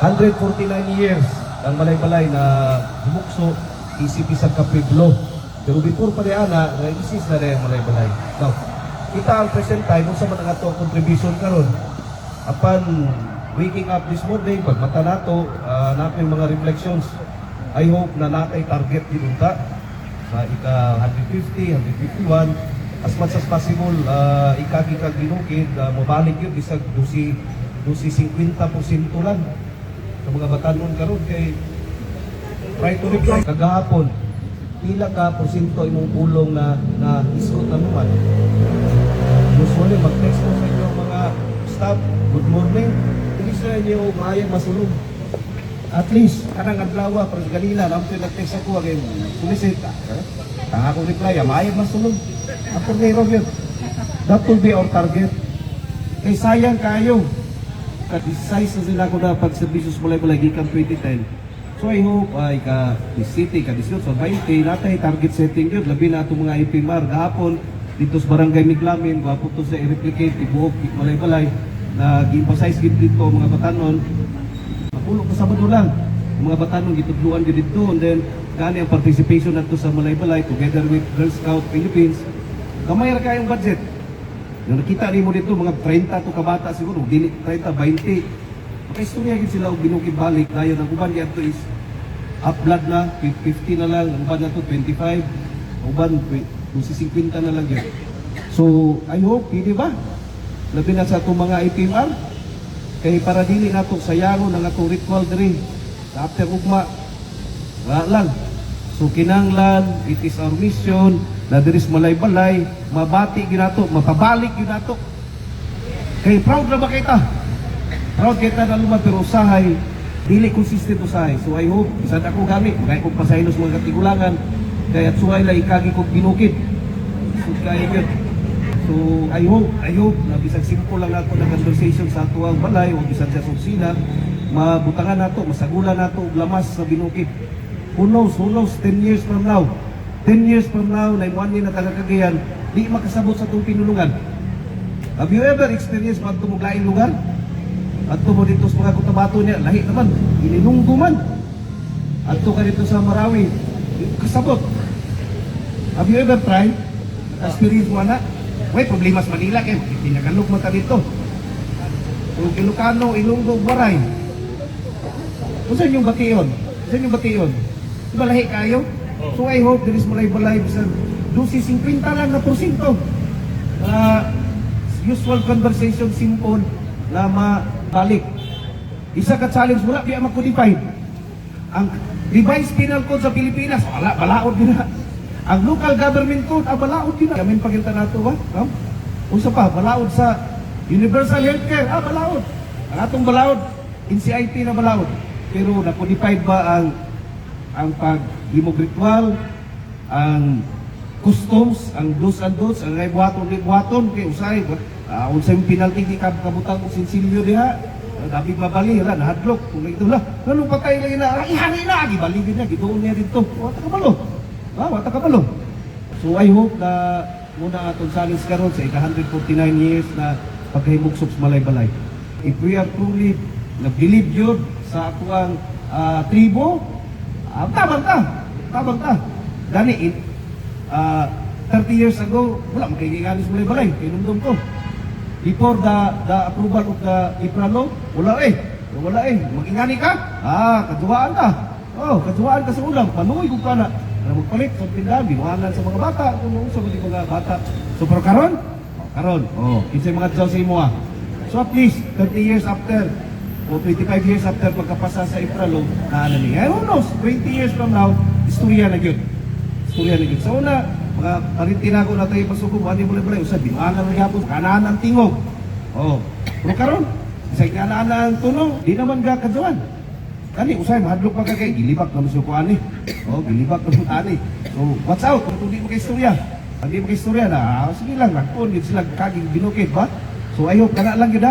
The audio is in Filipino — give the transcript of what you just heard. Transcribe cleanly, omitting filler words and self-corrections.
149 years ang balay-balay na humukso isip isang kapiblo. Pero before pa rin ana, na-insist na rin ang balay-balay. Now, kita ang present time, kung sa mga ito contribution karon. Upon waking up this morning, pag mata nato, natin mga reflections, I hope na natay target din unta sa ika 150, 151, as much as possible, ikag-ikag binukid, mabalik yun, isang 50% lang sa mga batanon karon kay try to reply kagahapon pila ka porsyento imong pulong na iskot na naman. Usually mag-text mo sa inyo mga staff, good morning, hindi sa inyo maayag masulong. At least, kanang adlaw pero ganina lang ito nag-text ako again, sulisit ang akong reply, maayag masulong. Ang pornero yun, that will be our target. Kay sayang kayo ka-decisive na sila ko na pag-servicios mulay-mulay gikan 2010. So I hope ka-city, ka-18, so 20, natay target setting yun. Labi na itong mga IPMR. Gahapon, dito sa Barangay Miglamin, gahapon to sa i-replicate, ibuhok, mulay-mulay, na gi-emphasize dito mga batanon. Napulok pa Sabado lang. Mga batanon, gitudluan dito. And then, gani ang participation nato sa mulay-mulay together with Girl Scout Philippines. Kamay ra kayong budget. Yung nakita rin mo dito, mga 30 to kabata siguro, 30, 20. Maka-istorya yun sila, binukid balik. Dayon, ang uban yan to is up-blood na, 50 na lang, ang uban na to 25, ang uban 50 na lang yun. So, I hope, hindi ba? Labi na sa itong mga IPMR, kaya para dili na ito sayangon ang itong ritual diri sa after ugma. Wala lang. So, kinanglan, it is our mission, na diris malay-balay, mabati ginato, mapabalik ginato. Kay proud na ba kita? Proud kita na lumad pero usahay, dili consistent usahay. So I hope, isang ako gamit, kaya kong pasaynos mga katigulangan, kaya at suhay lang ikagi kong binukid. So kaya yun. So I hope, na bisang simple lang ako na conversation sa tuwang balay, o bisang sa suksina, mabutangan nato, masagulan nato, lamas sa binukid. Who knows, 10 years from now, 10 years from now, na imuan na taga-Cagayan, di makasabot sa itong pinulungan. Have you ever experienced magtumuglaing lugar? At mo dito sa mga kutabato niya, lahi naman, ininunggo man. At ka dito sa Marawi, kasabot. Have you ever tried? Experience mo na? May problema sa Manila, kaya pinagalog mo ta dito. So, Ilocano, Ilonggo, Baray. Kung saan yung bation? Saan yung bation? Diba lahi kayo? So I hope there is malay-balay sa 50 lang na porsyento. Usual conversation, simple, na mabalik. Isa ka challenge mula, di ang mag-codify. Ang revised penal code sa Pilipinas, balaod din na. Ang local government code, balaod din na. Kamin pagkita na ito ba? Unsa pa, balaod sa universal healthcare, balaod. Ang atong balaod, NCIP na balaod. Pero na-codified ba ang pag-himog ritual, ang customs, ang do's and don'ts, ang buhaton, kay usay, unsay penalty di kabutang og sinsilyo diha, dabi mabali ra nahadlok kung ito la. Nganong patay lang na, ihani na gibali din na gituon niya dito. Wata ka balo. So I hope na muna atong salis karon sa 149 years na pagkahimugsok sa malay-balay. If we are truly nag-believe yun sa atuang tribo, tabang ta. Gani 30 years ago, wala magkailangan sa malay-balay, kinumdum ko. Before the approval of the IPRA law, wala mag-ingani ka? Kaduwaan ka. Kaduwaan ka sa ulam, panuoy kung ka na. Magpalit sa tindahan, binuhanan sa mga bata, kung sa mga bata. So, pero karon, kinsay mga dyaw sa imo So, at least, 30 years after, o 25 years after pagkapasa sa IPRA law, niya. Who knows, 20 years from now, istorya na yun. So, una, mga parintina ko na tayo pasugong, ano mo lang usad, binuhanan ng yapon, kanaan ang tingog. Pero karon, isa'y kanaan ang tunog, di naman gakadyawan. Kani, usay, mahadlok pa kagay, gilibak naman siya ko ani. Gilibak naman ani. So, watch out, kung hindi mo kaistorya. Hindi mo kaistorya na, sige lang, nagpon, sila kaging binukid ba? So, I hope, kana lang yun